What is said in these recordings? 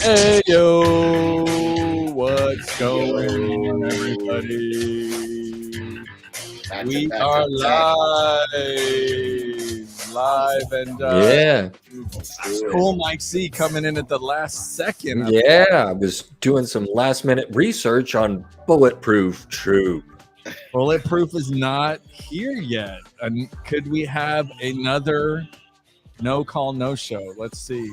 Hey yo, what's going on, everybody? We are live, and Yeah. cool Mike C coming in at the last second. Yeah, I was doing some last minute research on Bulletproof Troop. Bulletproof is not here yet. And could we have another no call, no show? Let's see.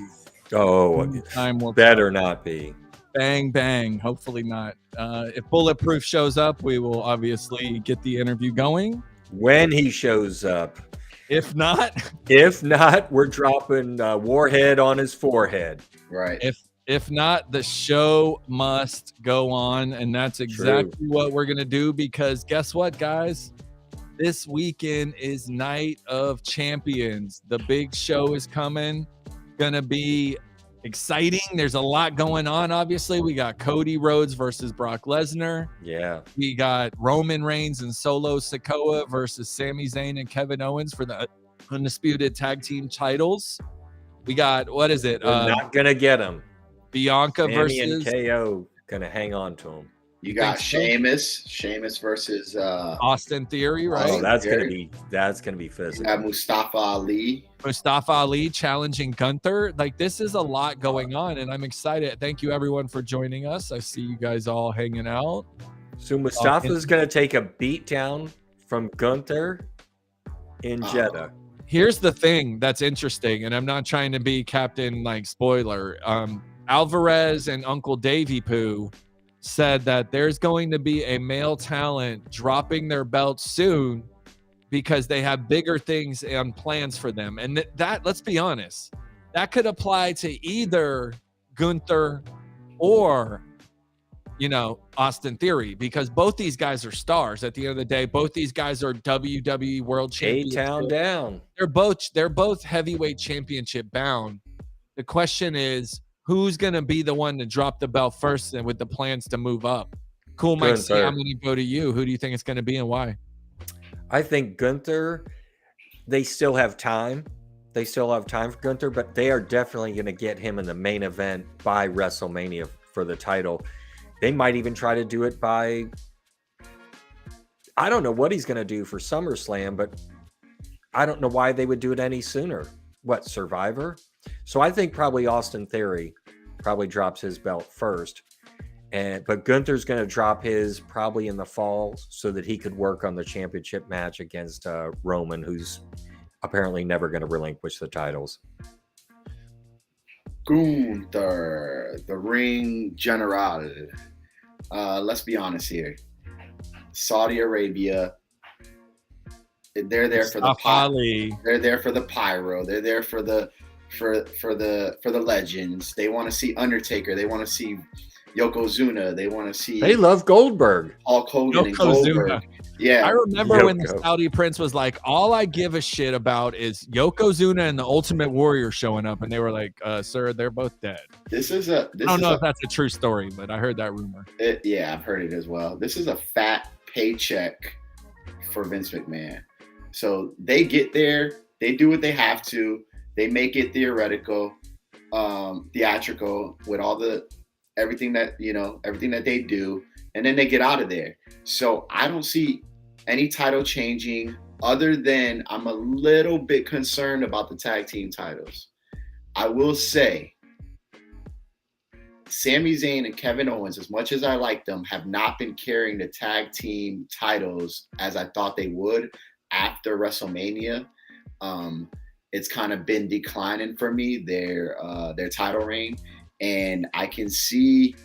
Oh, Time will better not be. Bang, bang. Hopefully not. If Bulletproof shows up, we will obviously get the interview going. When he shows up. If not, we're dropping Warhead on his forehead. Right. If not, the show must go on, and that's exactly what we're gonna do. Because guess what, guys? This weekend is Night of Champions. The big show is coming. Gonna be exciting. There's a lot going on. Obviously, we got Cody Rhodes versus Brock Lesnar. Yeah. We got Roman Reigns and Solo Sikoa versus Sami Zayn and Kevin Owens for the undisputed tag team titles. We got, what is it? We're not gonna get him. Bianca Sami versus and KO gonna hang on to him. You got Sheamus versus Austin Theory, right? Oh, that's gonna be physical. You got Mustafa Ali challenging Gunther. Like, this is a lot going on, and I'm excited. Thank you, everyone, for joining us. I see you guys all hanging out. So Mustafa's gonna take a beat down from Gunther in Jeddah. Here's the thing that's interesting, and I'm not trying to be Captain like spoiler. Alvarez and Uncle Davey Poo said that there's going to be a male talent dropping their belts soon because they have bigger things and plans for them. And that, let's be honest, that could apply to either Gunther or, Austin Theory, because both these guys are stars. At the end of the day, both these guys are WWE World Champions. A-Town down. They're both heavyweight championship bound. The question is, who's going to be the one to drop the belt first and with the plans to move up? Cool, Mike C, I'm going to go to you. Who do you think it's going to be and why? I think Gunther, they still have time. They still have time for Gunther, but they are definitely going to get him in the main event by WrestleMania for the title. They might even try to do it by, I don't know what he's going to do for SummerSlam, but I don't know why they would do it any sooner. What, Survivor? So I think probably Austin Theory probably drops his belt first. But Gunther's going to drop his probably in the fall so that he could work on the championship match against Roman, who's apparently never going to relinquish the titles. Gunther, the ring general. Let's be honest here. Saudi Arabia, they're there for the pyro. They're there for the pyro. They're there for the legends. They want to see Undertaker. They want to see Yokozuna. They want to see. They love Goldberg. Hulk Hogan and Goldberg. Yeah, I remember when the Saudi Prince was like, "All I give a shit about is Yokozuna and the Ultimate Warrior showing up," and they were like, "Sir, they're both dead." I don't know if that's a true story, but I heard that rumor. Yeah, I've heard it as well. This is a fat paycheck for Vince McMahon. So they get there, they do what they have to, they make it theatrical with all everything that they do, and then they get out of there. So I don't see any title changing other than I'm a little bit concerned about the tag team titles. I will say Sami Zayn and Kevin Owens, as much as I like them, have not been carrying the tag team titles as I thought they would after WrestleMania. It's kind of been declining for me, their title reign, and I can see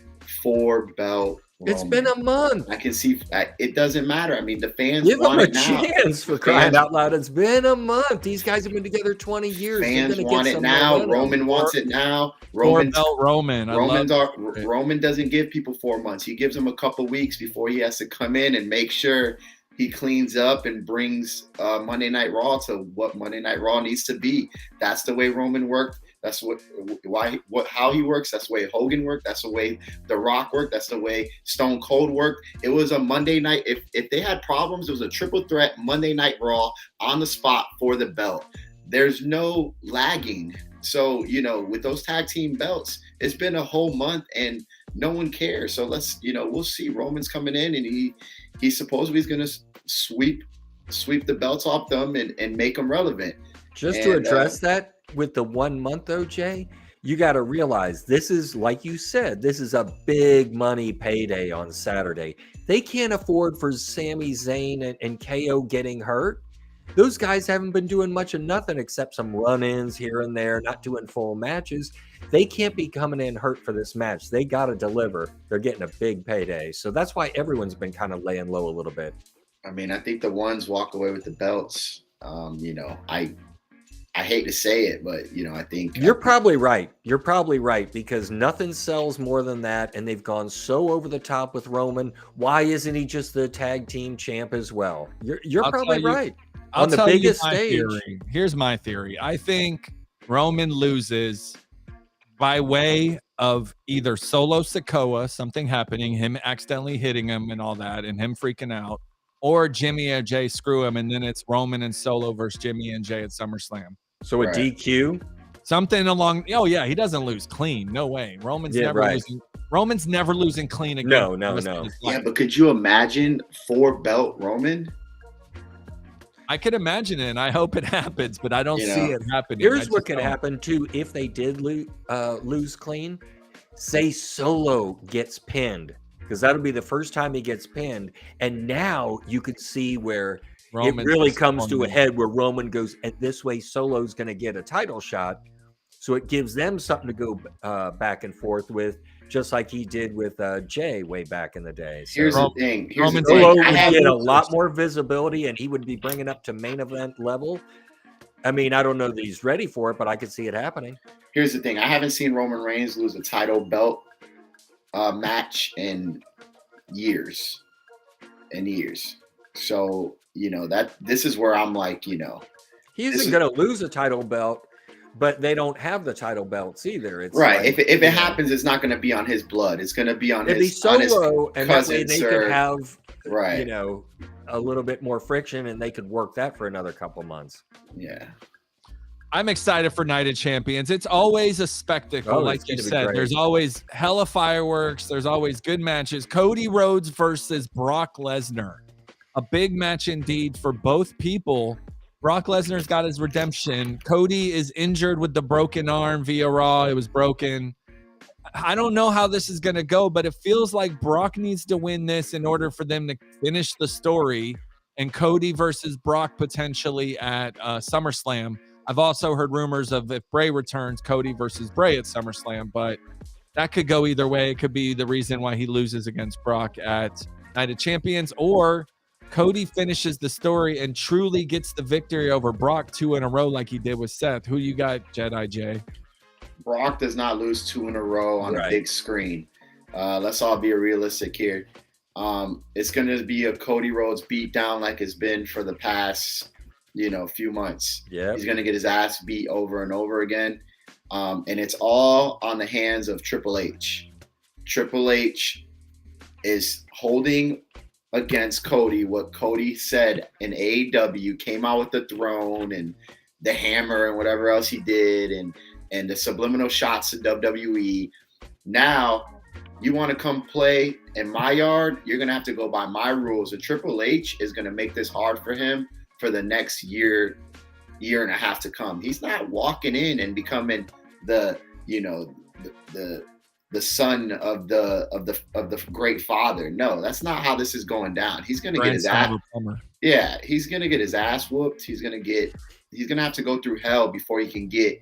4-belt Roman. It's been a month. I can see it doesn't matter. I mean, the fans give want them a it now. chance for crying out loud. It's been a month. These guys have been together 20 years. Fans want it now. Roman wants it now. Roman. Roman doesn't give people 4 months. He gives them a couple weeks before he has to come in and make sure he cleans up and brings Monday Night Raw to what Monday Night Raw needs to be. That's the way Roman worked. That's how he works. That's the way Hogan worked. That's the way The Rock worked. That's the way Stone Cold worked. It was a Monday night. If they had problems, it was a triple threat Monday Night Raw on the spot for the belt. There's no lagging. So, with those tag team belts, It's been a whole month and no one cares. So let's, we'll see. Roman's coming in and he supposedly is going to sweep the belts off them and make them relevant. Just to address that with the 1 month, OJ, you got to realize this is, like you said, this is a big money payday on Saturday. They can't afford for Sami Zayn and KO getting hurt. Those guys haven't been doing much of nothing except some run-ins here and there, not doing full matches. They can't be coming in hurt for this match. They got to deliver. They're getting a big payday. So that's why everyone's been kind of laying low a little bit. I mean, I think the ones walk away with the belts. I hate to say it, but I think you're probably right. You're probably right because nothing sells more than that, and they've gone so over the top with Roman. Why isn't he just the tag team champ as well? You're probably right. On the biggest stage. Here's my theory. I think Roman loses by way of either Solo Sikoa, something happening, him accidentally hitting him and all that, and him freaking out, or Jimmy or Jay screw him, and then it's Roman and Solo versus Jimmy and Jay at SummerSlam. So a DQ? Something along. Oh yeah, he doesn't lose clean. No way. Roman's never losing clean again. No. Yeah, but could you imagine 4-belt Roman? I could imagine it, and I hope it happens, but I don't see it happening. Here's what could happen too if they did lose clean. Say Solo gets pinned, because that'll be the first time he gets pinned, and now you could see where Roman it really comes to a head where Roman goes, and this way Solo's going to get a title shot. So it gives them something to go back and forth with, just like he did with Jay way back in the day. So here's the thing. Solo would get a lot more visibility, and he would be bringing up to main event level. I mean, I don't know that he's ready for it, but I could see it happening. Here's the thing. I haven't seen Roman Reigns lose a title belt match in years and years. So, that this is where I'm like, he isn't going to lose a title belt, but they don't have the title belts either. It's right. Like, if it happens, it's not going to be on his blood. It's going to be on his Solo, and that way they could have, right. A little bit more friction, and they could work that for another couple months. Yeah. I'm excited for Night of Champions. It's always a spectacle, like you said. There's always hella fireworks. There's always good matches. Cody Rhodes versus Brock Lesnar. A big match indeed for both people. Brock Lesnar's got his redemption. Cody is injured with the broken arm via Raw. It was broken. I don't know how this is going to go, but it feels like Brock needs to win this in order for them to finish the story. And Cody versus Brock potentially at SummerSlam. I've also heard rumors of if Bray returns, Cody versus Bray at SummerSlam, but that could go either way. It could be the reason why he loses against Brock at Night of Champions, or Cody finishes the story and truly gets the victory over Brock 2 in a row like he did with Seth. Who you got, Jedi J? Brock does not lose 2 in a row on a big screen. Let's all be realistic here. It's going to be a Cody Rhodes beatdown like it's been for the past, few months. Yeah, he's going to get his ass beat over and over again. And it's all on the hands of Triple H. Triple H is holding against Cody what Cody said in AEW, came out with the throne and the hammer and whatever else he did, and the subliminal shots to WWE. Now, you want to come play in my yard, you're going to have to go by my rules. And Triple H is going to make this hard for him for the next year and a half to come. He's not walking in and becoming the son of the great father. No, that's not how this is going down. He's going to get his ass. Yeah, he's going to get his ass whooped. He's going to have to go through hell before he can get,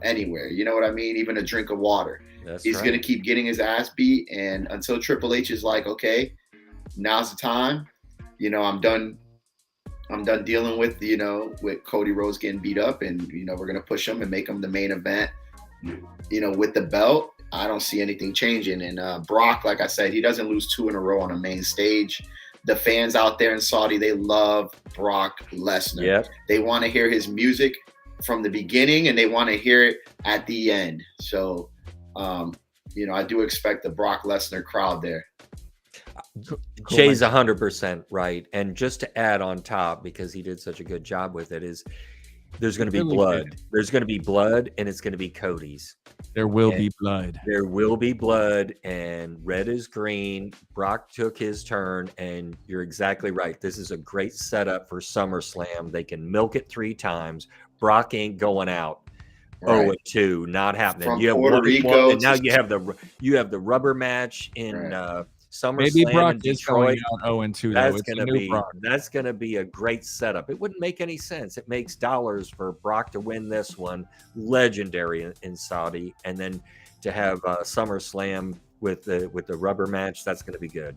anywhere. You know what I mean? Even a drink of water. He's going to keep getting his ass beat. And until Triple H is like, okay, now's the time. I'm done dealing with, with Cody Rhodes getting beat up, and, we're going to push him and make him the main event, with the belt. I don't see anything changing. And Brock, like I said, he doesn't lose 2 in a row on a main stage. The fans out there in Saudi, they love Brock Lesnar. Yep. They want to hear his music from the beginning, and they want to hear it at the end. So, I do expect the Brock Lesnar crowd there. Jay's 100% right. And just to add on top, because he did such a good job with it, is There's going to be Really blood. did. There's going to be blood, and it's going to be Cody's. There will And be blood. There will be blood, and red is green. Brock took his turn, and you're exactly right. This is a great setup for SummerSlam. They can milk it 3 times. Brock ain't going out. Right. 0-2, not happening. From You have Puerto one Rico more, and now to- you have the rubber match in Right. SummerSlam Brock in is going Detroit. out 0-2 though. That's It's a gonna new be Brock. that's gonna be a great setup. It wouldn't make any sense. It makes dollars for Brock to win this one, legendary in Saudi, and then to have SummerSlam with the rubber match. That's gonna be good.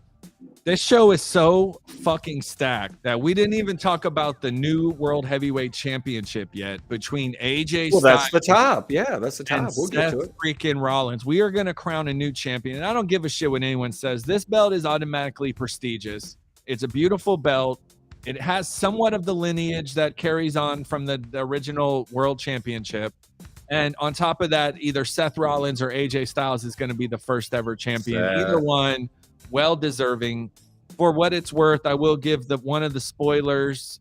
This show is so fucking stacked that we didn't even talk about the new World Heavyweight Championship yet between AJ Well, that's Styles the top. Yeah, that's the and top. We'll get Seth to it. freaking Rollins. We are going to crown a new champion. And I don't give a shit what anyone says. This belt is automatically prestigious. It's a beautiful belt. It has somewhat of the lineage that carries on from the original World Championship. And on top of that, either Seth Rollins or AJ Styles is going to be the first ever champion. Either one, well deserving. For what it's worth, I will give one of the spoilers.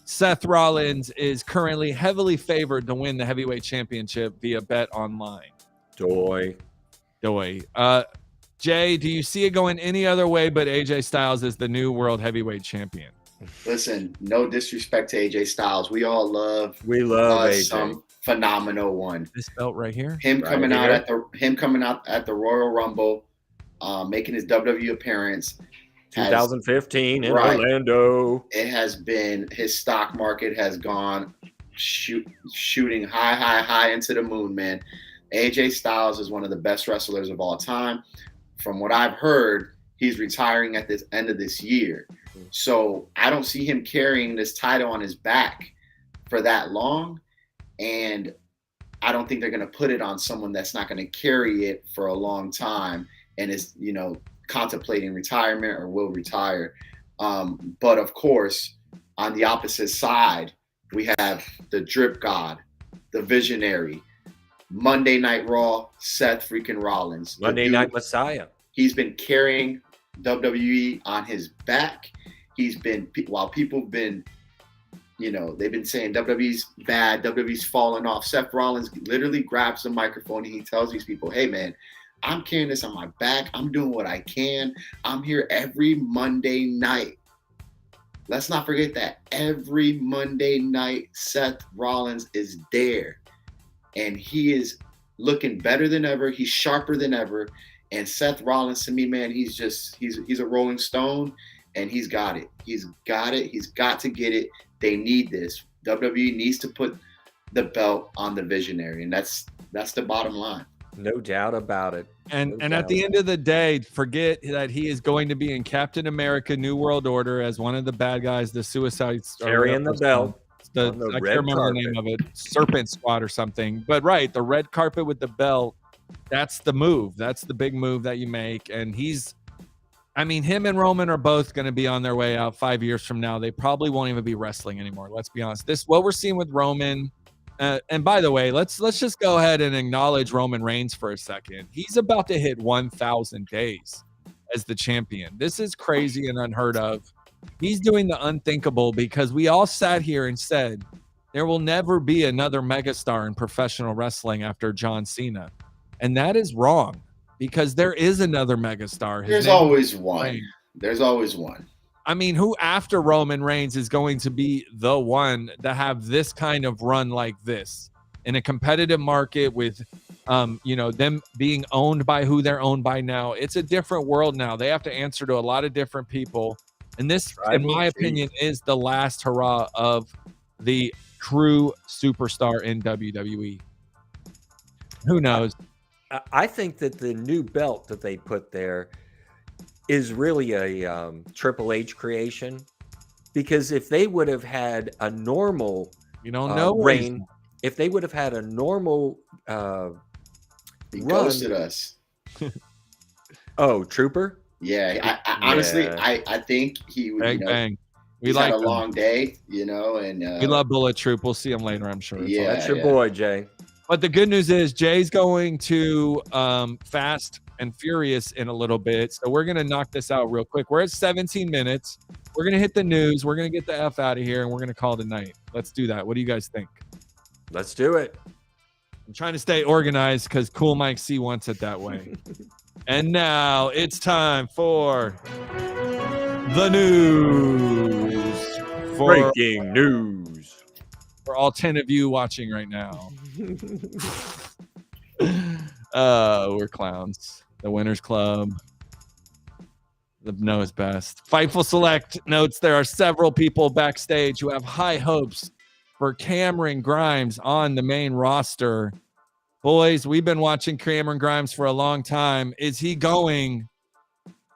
Seth Rollins is currently heavily favored to win the heavyweight championship via Bet Online. Doy. Jay, do you see it going any other way but AJ Styles is the new world heavyweight champion? Listen, no disrespect to AJ Styles. We love AJ. some phenomenal one. This belt right here. Him coming out at the Royal Rumble, making his WWE appearance. 2015 in Orlando. It has been, his stock market has gone shooting high into the moon, man. AJ Styles is one of the best wrestlers of all time. From what I've heard, he's retiring at this end of this year. So I don't see him carrying this title on his back for that long. And I don't think they're going to put it on someone that's not going to carry it for a long time and is, contemplating retirement or will retire. But of course, on the opposite side, we have the drip god, the visionary, Monday Night Raw, Seth freaking Rollins. Monday Night Messiah. He's been carrying WWE on his back. While people have been, they've been saying WWE's bad, WWE's falling off. Seth Rollins literally grabs the microphone and he tells these people, hey man, I'm carrying this on my back. I'm doing what I can. I'm here every Monday night. Let's not forget that. Every Monday night, Seth Rollins is there. And he is looking better than ever. He's sharper than ever. And Seth Rollins, to me, man, he's a Rolling Stone. And he's got it. He's got it. He's got to get it. They need this. WWE needs to put the belt on the visionary. And that's the bottom line. No doubt about it. And at the end of the day, forget that he is going to be in Captain America New World Order as one of the bad guys, the Suicide carrying the belt. I can't remember the name of it, Serpent Squad or something. But right, the red carpet with the belt, that's the move. That's the big move that you make. And him and Roman are both going to be on their way out 5 years from now. They probably won't even be wrestling anymore. Let's be honest. What we're seeing with Roman. And by the way, let's just go ahead and acknowledge Roman Reigns for a second. He's about to hit 1,000 days as the champion. This is crazy and unheard of. He's doing the unthinkable because we all sat here and said there will never be another megastar in professional wrestling after John Cena. And that is wrong because there is another megastar. There's always one. There's always one. Who after Roman Reigns is going to be the one to have this kind of run like this in a competitive market with, them being owned by who they're owned by now? It's a different world now. They have to answer to a lot of different people. And this, in my opinion, is the last hurrah of the true superstar in WWE. Who knows? I think that the new belt that they put there is really a Triple H creation, because if they would have had a normal reign, if they would have had a normal he ghosted us. Oh, Trooper? Yeah, I honestly, I think he would. Bang, bang. He's had a long day, and we love Bullet Troop. We'll see him later, I'm sure. That's your boy, Jay. But the good news is Jay's going to Fast and Furious in a little bit. So we're going to knock this out real quick. We're at 17 minutes. We're going to hit the news. We're going to get the F out of here, and we're going to call it a night. Let's do that. What do you guys think? Let's do it. I'm trying to stay organized because Cool Mike C wants it that way. And now it's time for the news. Breaking news. For all 10 of you watching right now. We're clowns. The Winners Club. The knows best. Fightful Select notes there are several people backstage who have high hopes for Cameron Grimes on the main roster. Boys, we've been watching Cameron Grimes for a long time. Is he going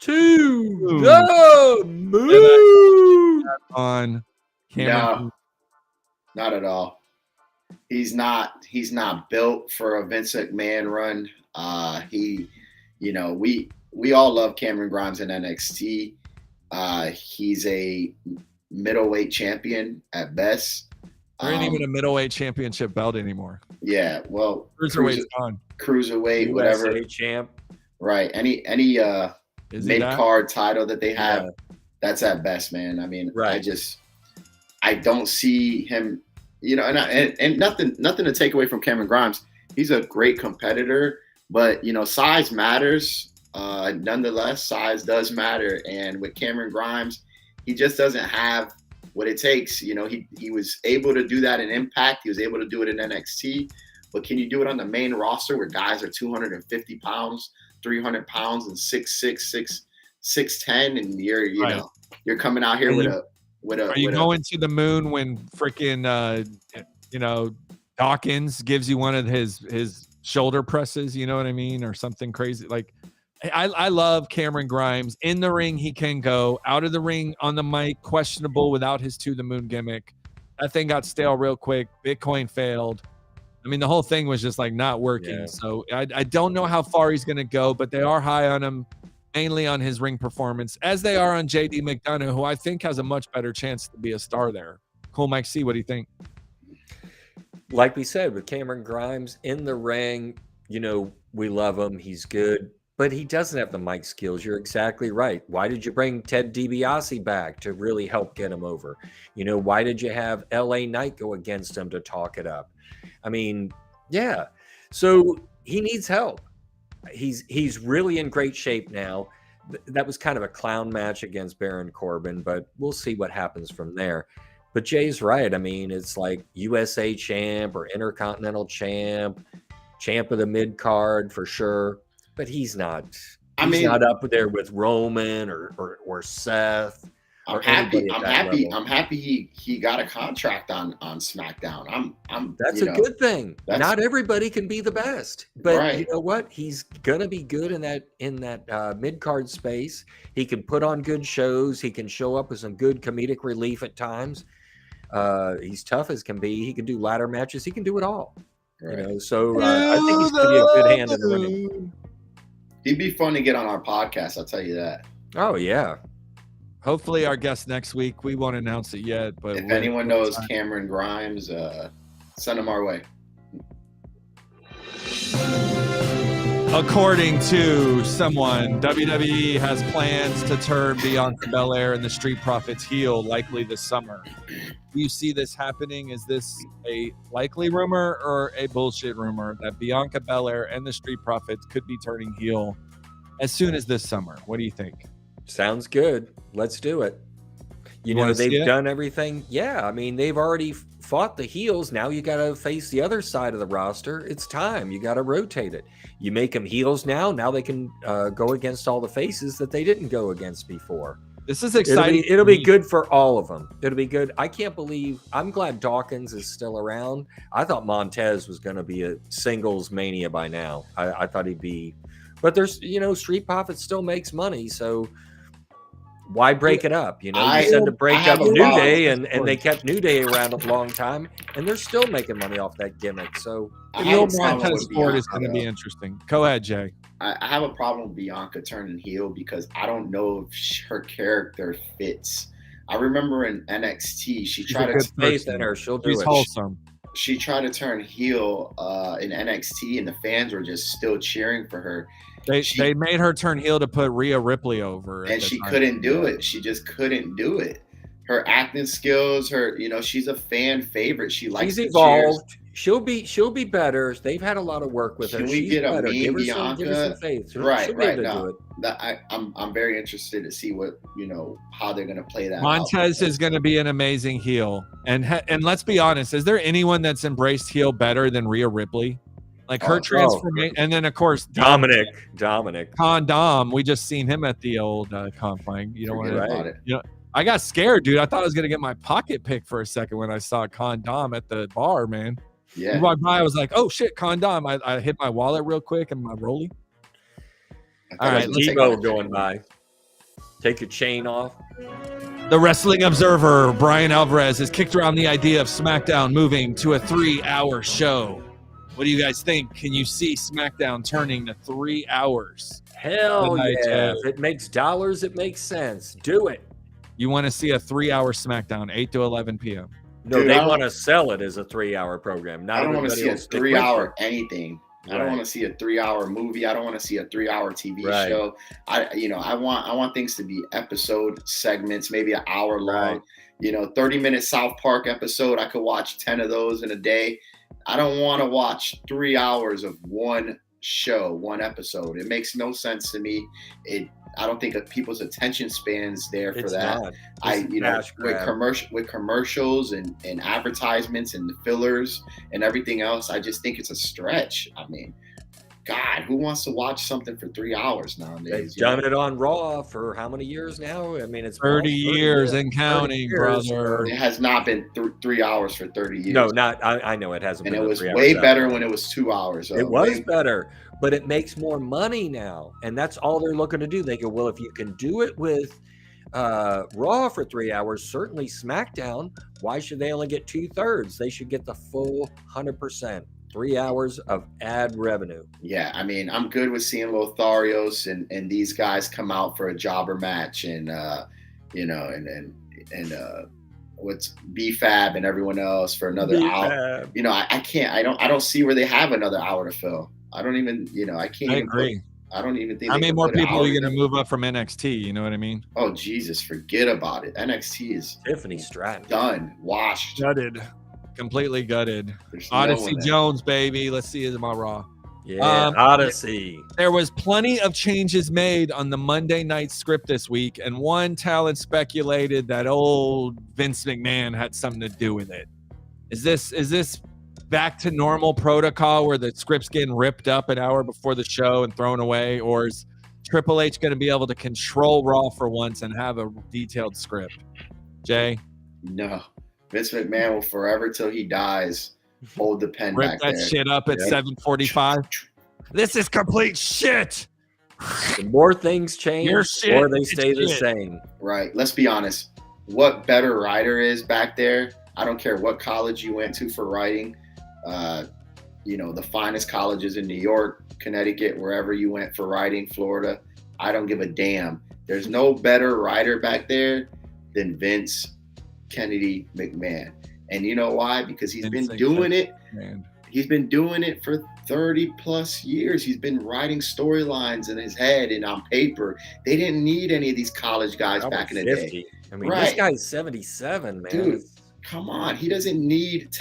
to the moon? On Cameron? No, not at all. He's not built for a Vince McMahon run. We all love Cameron Grimes in NXT. He's a middleweight champion at best. There ain't even a middleweight championship belt anymore. Yeah, well, cruiserweight's gone. Cruiserweight, whatever. Champ. Right. Any mid card title that they have, that's at best, man. I mean, right. I don't see him. And nothing to take away from Cameron Grimes. He's a great competitor, but size matters. Nonetheless, size does matter. And with Cameron Grimes, he just doesn't have what it takes. He was able to do that in Impact. He was able to do it in NXT. But can you do it on the main roster where guys are 250 pounds, 300 pounds, and 6'6", 6'10", and you're coming out here with a. Are you going to the moon when freaking Dawkins gives you one of his shoulder presses? You know what I mean, or something crazy like. I love Cameron Grimes. In the ring, he can go. Out of the ring, on the mic, questionable without his to the moon gimmick. That thing got stale real quick. Bitcoin failed. I mean, the whole thing was just like not working. Yeah. So I don't know how far he's going to go, but they are high on him, mainly on his ring performance, as they are on JD McDonough, who I think has a much better chance to be a star there. Cool Mike C, what do you think? Like we said, with Cameron Grimes in the ring, we love him. He's good. But he doesn't have the mic skills. You're exactly right. Why did you bring Ted DiBiase back to really help get him over? Why did you have LA Knight go against him to talk it up? I mean, yeah. So he needs help. He's really in great shape now. That was kind of a clown match against Baron Corbin, but we'll see what happens from there. But Jay's right. I mean, it's like USA champ or Intercontinental champ of the mid card for sure. But he's not. Not up there with Roman or Seth. I'm happy he got a contract on SmackDown. That's a good thing. Not everybody can be the best, but you know what? He's gonna be good in that mid card space. He can put on good shows. He can show up with some good comedic relief at times. He's tough as can be. He can do ladder matches. He can do it all. Right. So I think he's gonna be a good hand in the ring. He'd be fun to get on our podcast, I'll tell you that. Oh, yeah. Hopefully our guest next week. We won't announce it yet. But if anyone knows Cameron Grimes, send him our way. According to someone, WWE has plans to turn Bianca Belair and the Street Profits heel likely this summer. Do you see this happening? Is this a likely rumor or a bullshit rumor that Bianca Belair and the Street Profits could be turning heel as soon as this summer? What do you think? Sounds good. Let's do it. They've done everything. Yeah, I mean, they've already fought the heels. Now you got to face the other side of the roster. It's time. You got to rotate it. You make them heels now. Now they can go against all the faces that they didn't go against before. This is exciting. It'll be good for all of them. It'll be good. I'm glad Dawkins is still around. I thought Montez was going to be a singles mania by now. I thought he'd be. But there's, Street Profits still makes money. So why break it up? You said to break up New Day, and they kept New Day around a long time, and they're still making money off that gimmick. So Montez Ford is going to be interesting. Go ahead, Jay. I have a problem with Bianca turning heel because I don't know if her character fits. I remember in NXT, she tried to faith in her. She'll do it. Wholesome. she tried to turn heel in NXT, and the fans were just still cheering for her. They made her turn heel to put Rhea Ripley over, and she couldn't do it. She just couldn't do it. Her acting skills, she's a fan favorite. She likes. She's evolved. She'll be better. They've had a lot of work with her. Can we get a mean Bianca? Give her some faith. Right. No, I'm very interested to see what how they're going to play that. Montez is going to be an amazing heel, and let's be honest, is there anyone that's embraced heel better than Rhea Ripley? Like her transformation, and then of course Dominic Condom. We just seen him at the old Confine. You don't want to about it. I got scared, dude. I thought I was gonna get my pocket picked for a second when I saw Condom at the bar, man. Yeah. He walked by, I was like, oh shit, Condom. I hit my wallet real quick and my rollie. All right, Tebow going by. Take your chain off. The Wrestling Observer, Brian Alvarez, has kicked around the idea of SmackDown moving to a 3-hour show. What do you guys think? Can you see SmackDown turning to 3 hours? Hell yeah. If it makes dollars, it makes sense. Do it. You want to see a 3-hour SmackDown, 8 to 11 p.m. No, dude, they want to sell it as a 3-hour program. I don't want to see a 3-hour anything. Right. I don't want to see a 3-hour movie. I don't want to see a 3-hour TV show. I want things to be episode segments, maybe an hour long. 30-minute South Park episode. I could watch 10 of those in a day. I don't want to watch 3 hours of one show, one episode. It makes no sense to me. I don't think people's attention spans there for that. With commercials and advertisements and the fillers and everything else, I just think it's a stretch. I mean, God, who wants to watch something for 3 hours nowadays? They've done it on Raw for how many years now? I mean, it's 30 years and counting, brother. It has not been 3 hours for 30 years. No, not. I know it hasn't. And been it was way better when it was 2 hours. It was better, but it makes more money now, and that's all they're looking to do. They go, well, if you can do it with Raw for 3 hours, certainly SmackDown. Why should they only get 2/3? They should get the full 100%. 3 hours of ad revenue. Yeah, I mean, I'm good with seeing Lotharios and these guys come out for a jobber match, and what's BFAB and everyone else for another hour. I don't see where they have another hour to fill. I don't even, I can't. I agree. I don't even think. How many more people are you going to move up from NXT? You know what I mean? Oh Jesus, forget about it. NXT is Tiffany Stratton done, washed, gutted. Completely gutted. Odyssey Jones, baby. Let's see it in my Raw. Yeah, Odyssey. There was plenty of changes made on the Monday night script this week, and one talent speculated that old Vince McMahon had something to do with it. Is this back to normal protocol where the script's getting ripped up an hour before the show and thrown away, or is Triple H going to be able to control Raw for once and have a detailed script? Jay? No. Vince McMahon will forever till he dies hold the pen back there. Rip that shit up at 7:45. This is complete shit. The more things change, the more they stay the same. Right. Let's be honest. What better writer is back there? I don't care what college you went to for writing. The finest colleges in New York, Connecticut, wherever you went for writing, Florida. I don't give a damn. There's no better writer back there than Vince Kennedy McMahon. And you know why? Because he's been doing it. Man. He's been doing it for 30 plus years. He's been writing storylines in his head and on paper. They didn't need any of these college guys back in the 50. Day. I mean, this guy's 77, man. Dude, come on. He doesn't need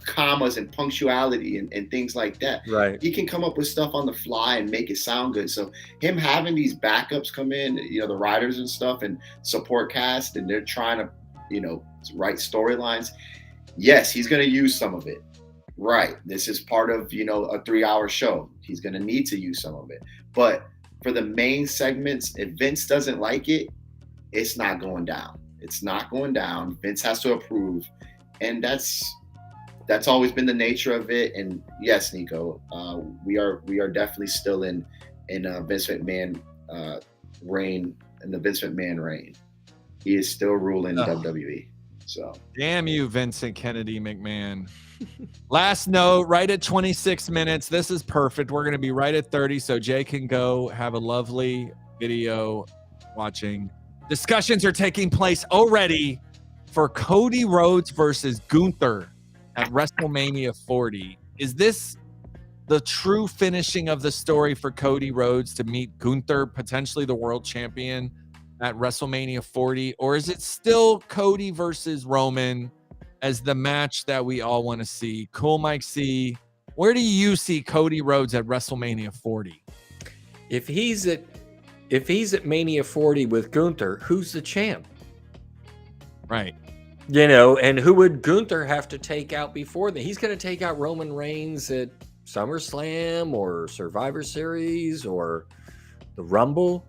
commas and punctuality and things like that. Right. He can come up with stuff on the fly and make it sound good. So him having these backups come in, the writers and stuff and support cast, and they're trying to write storylines. Yes, he's going to use some of it. Right. This is part of, a 3-hour show. He's going to need to use some of it. But for the main segments, if Vince doesn't like it, it's not going down. It's not going down. Vince has to approve. And that's always been the nature of it. And yes, Niko, we are definitely still in Vince McMahon reign, in the Vince McMahon reign. He is still ruling WWE. So damn you, Vincent Kennedy McMahon. Last note, right at 26 minutes. This is perfect. We're going to be right at 30, so Jay can go have a lovely video watching. Discussions are taking place already for Cody Rhodes versus Gunther at WrestleMania 40. Is this the true finishing of the story for Cody Rhodes to meet Gunther, potentially the world champion, at WrestleMania 40? Or is it still Cody versus Roman as the match that we all want to see? Cool Mike C, where do you see Cody Rhodes at WrestleMania 40? If he's at Mania 40 with Gunther, who's the champ? Right. You know, and who would Gunther have to take out before that? He's going to take out Roman Reigns at SummerSlam or Survivor Series or the Rumble.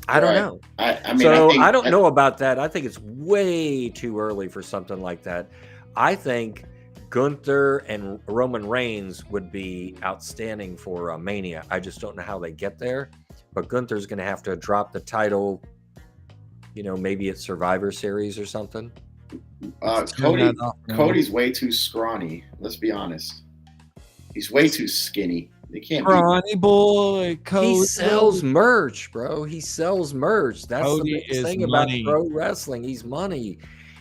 I don't know. I mean, so I don't know about that. I think it's way too early for something like that. I think Gunther and Roman Reigns would be outstanding for Mania. I just don't know how they get there. But Gunther's going to have to drop the title, you know, maybe at Survivor Series or something. Cody's way too scrawny. Let's be honest. He's way too skinny. They can't. Scrawny boy, Cody. He sells merch, bro. He sells merch. That's Cody the big is thing money. about pro wrestling. He's money.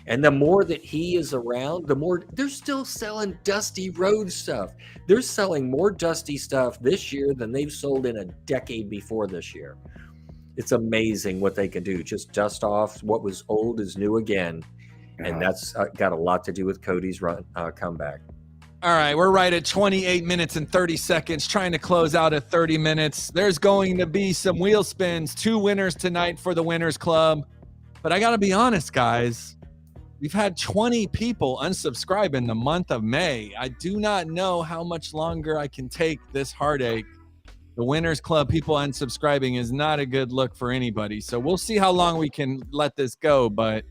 And the more that he is around, the more they're still selling Dusty Rhodes stuff. They're selling more Dusty stuff this year than they've sold in a decade before this year. It's amazing what they can do. Just dust off what was old is new again. And that's got a lot to do with Cody's comeback. All right, we're right at 28 minutes and 30 seconds, trying to close out at 30 minutes. There's going to be some wheel spins, 2 winners tonight for the Winners Club. But I got to be honest, guys. We've had 20 people unsubscribe in the month of May. I do not know how much longer I can take this heartache. The Winners Club people unsubscribing is not a good look for anybody. So we'll see how long we can let this go, but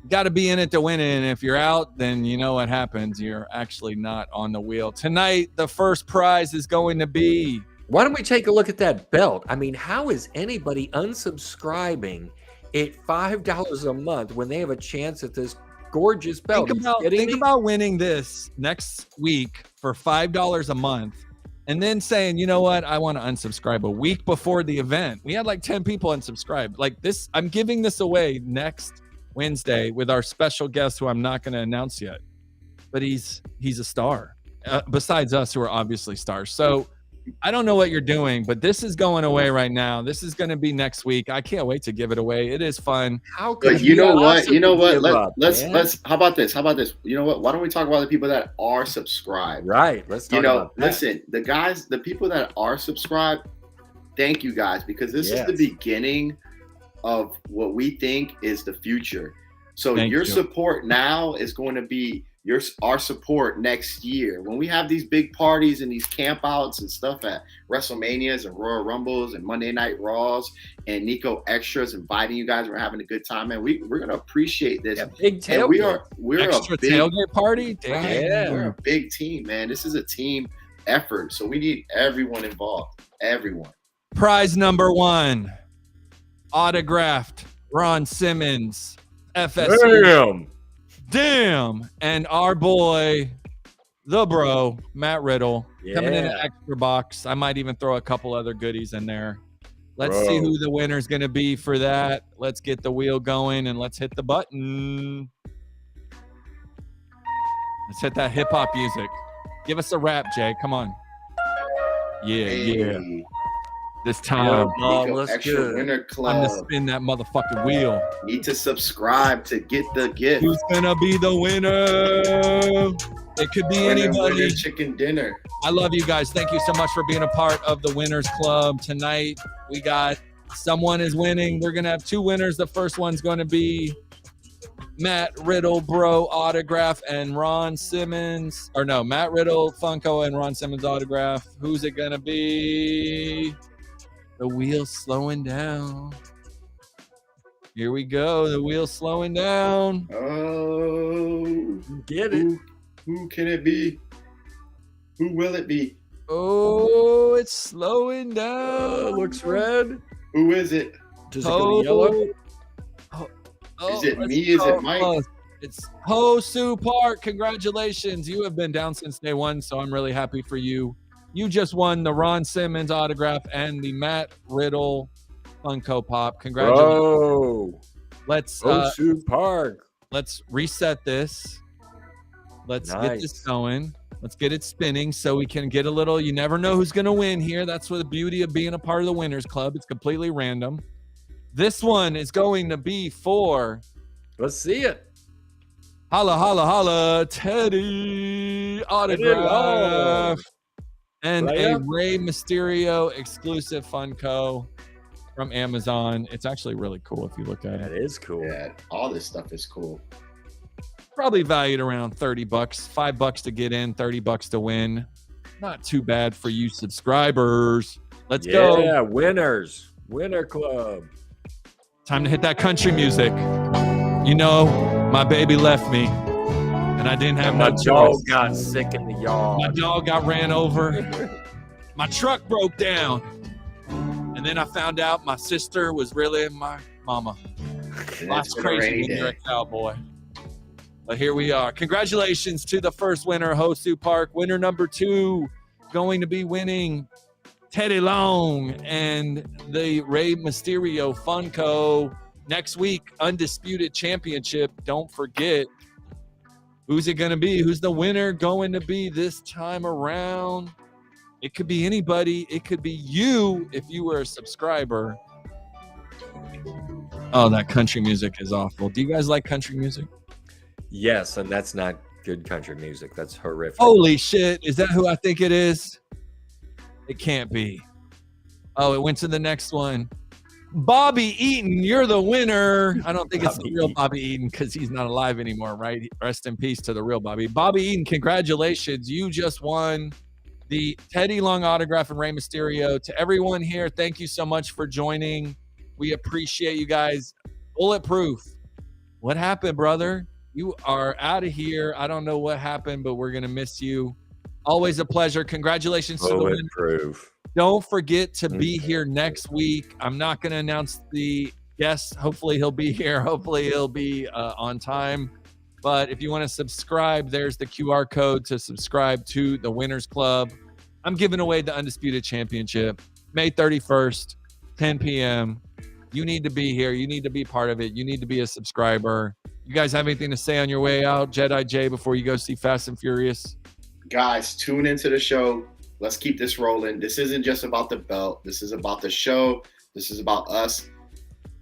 you got to be in it to win it. And if you're out, then you know what happens. You're actually not on the wheel. Tonight, the first prize is going to be... Why don't we take a look at that belt? I mean, how is anybody unsubscribing at $5 a month when they have a chance at this gorgeous belt? Think about winning this next week for $5 a month and then saying, you know what, I want to unsubscribe a week before the event. We had like 10 people unsubscribe. Like this, I'm giving this away next Wednesday with our special guest who I'm not going to announce yet, but he's a star besides us who are obviously stars. So I don't know what you're doing, but this is going away right now. This is going to be next week. I can't wait to give it away. It is fun. How could you know what? You know what? Let's. How about this? You know what? Why don't we talk about the people that are subscribed? Right. Let's talk about that. Listen, the people that are subscribed, thank you guys, because this is the beginning of what we think is the future. So your support now is going to be our support next year when we have these big parties and these camp outs and stuff at WrestleManias and Royal Rumbles and Monday Night Raws and Niko Extras, inviting you guys. We're having a good time, and we're gonna appreciate this. Yeah, big tailgate. We're Extra a big tailgate party. Damn. We're a big team, man. This is a team effort, so we need everyone involved. Everyone. Prize number 1, autographed Ron Simmons, FSU. Damn. And our boy, the bro, Matt Riddle, coming in an extra box. I might even throw a couple other goodies in there. Let's see who the winner's going to be for that. Let's get the wheel going and let's hit the button. Let's hit that hip hop music. Give us a rap, Jay. Come on. Yeah. This time, Extra Winner Club. I'm gonna spin that motherfucking wheel. Need to subscribe to get the gift. Who's gonna be the winner? It could be anybody. Chicken dinner. I love you guys. Thank you so much for being a part of the Winners Club tonight. We got someone is winning. We're gonna have 2 winners. The first one's going to be Matt Riddle bro autograph and Ron Simmons. Or no, Matt Riddle Funko and Ron Simmons autograph. Who's it gonna be? The wheel's slowing down. Here we go. The wheel's slowing down. Oh, get it. Who can it be? Who will it be? Oh, it's slowing down. Looks red. Who is it? Does it go yellow? Is it me? Is it Mike? It's Hosu Park. Congratulations. You have been down since day 1, so I'm really happy for you. You just won the Ron Simmons autograph and the Matt Riddle Funko Pop. Congratulations. Let's Hosu Park. Let's reset this. Let's get this Nice. going. Let's get it spinning so we can get a little, you never know who's going to win here. That's what the beauty of being a part of the Winners Club. It's completely random. This one is going to be for Let's see it. Holla, holla, holla, Teddy autograph and a Rey Mysterio exclusive Funko from Amazon. It's actually really cool if you look at That it. is cool. Yeah, all this stuff is cool. Probably valued around $30, $5 to get in, $30 to win. Not too bad for you subscribers. Let's go. Yeah, winners. Winner Club. Time to hit that country music. You know, my baby left me, and I didn't have My no dog choice. got sick in the yard. My dog got ran over. My truck broke down. And then I found out my sister was really my mama. And That's it's been a crazy rainy when you're a day. cowboy. But here we are. Congratulations to the first winner, Hosu Park. Winner number 2 going to be winning Teddy Long and the Rey Mysterio Funko. Next week, Undisputed Championship. Don't forget. Who's it going to be? Who's the winner going to be this time around? It could be anybody. It could be you if you were a subscriber. Oh, that country music is awful. Do you guys like country music? Yes, and that's not good country music. That's horrific. Holy shit. Is that who I think it is? It can't be. Oh, it went to the next one. Bobby Eaton, you're the winner. I don't think it's the Bobby real Eaton. Bobby Eaton because he's not alive anymore, right? Rest in peace to the real Bobby. Bobby Eaton, congratulations. You just won the Teddy Long autograph and Rey Mysterio. To everyone here, thank you so much for joining. We appreciate you guys. Bulletproof. What happened, brother? You are out of here. I don't know what happened, but we're going to miss you. Always a pleasure. Congratulations to the winner. Bulletproof. Don't forget to be here next week. I'm not going to announce the guest. Hopefully he'll be here. Hopefully he'll be on time. But if you want to subscribe, there's the QR code to subscribe to the Winners Club. I'm giving away the Undisputed Championship May 31st, 10 p.m. You need to be here. You need to be part of it. You need to be a subscriber. You guys have anything to say on your way out, Jedi J, before you go see Fast and Furious? Guys, tune into the show. Let's keep this rolling. This isn't just about the belt. This is about the show. This is about us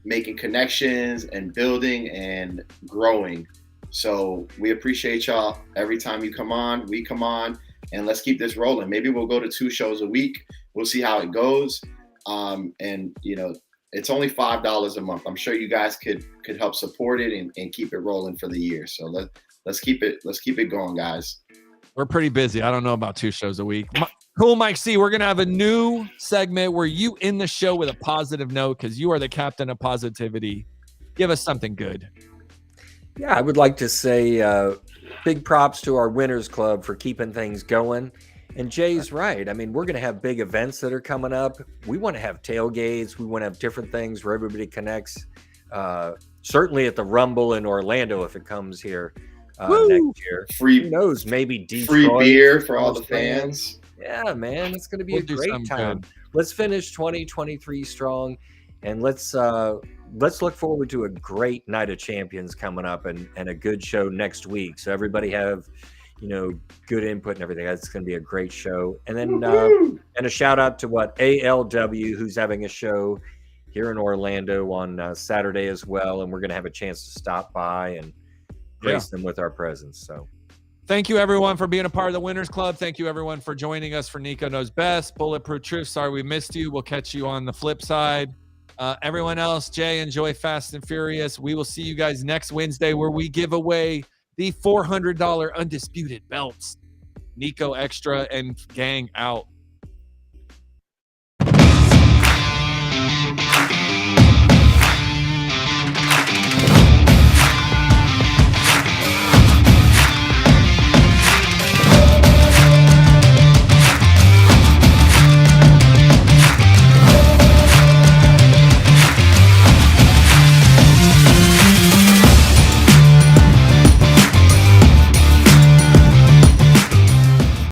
making connections and building and growing. So we appreciate y'all. Every time you come on, we come on, and let's keep this rolling. Maybe we'll go to 2 shows a week. We'll see how it goes. And you know, it's only $5 a month. I'm sure you guys could help support it and keep it rolling for the year. So let's keep it going, guys. We're pretty busy. I don't know about 2 shows a week. Cool, Mike C. We're going to have a new segment where you end the show with a positive note because you are the captain of positivity. Give us something good. Yeah, I would like to say big props to our Winners Club for keeping things going. And Jay's right. I mean, we're going to have big events that are coming up. We want to have tailgates. We want to have different things where everybody connects. Certainly at the Rumble in Orlando if it comes here next year. Who knows? Maybe Detroit. Free beer for all the fans. Yeah, man, it's going to be We'll a do great something time. good. Let's finish 2023 strong, and let's look forward to a great night of champions coming up and a good show next week. So everybody have, good input and everything. It's going to be a great show. And then and a shout out to ALW, who's having a show here in Orlando on Saturday as well, and we're going to have a chance to stop by and grace them with our presence. So. Thank you, everyone, for being a part of the Winners Club. Thank you, everyone, for joining us for Niko Knows Best. Bulletproof Troop, sorry we missed you. We'll catch you on the flip side. Everyone else, Jay, enjoy Fast and Furious. We will see you guys next Wednesday where we give away the $400 Undisputed belts. Niko Exxtra and gang out.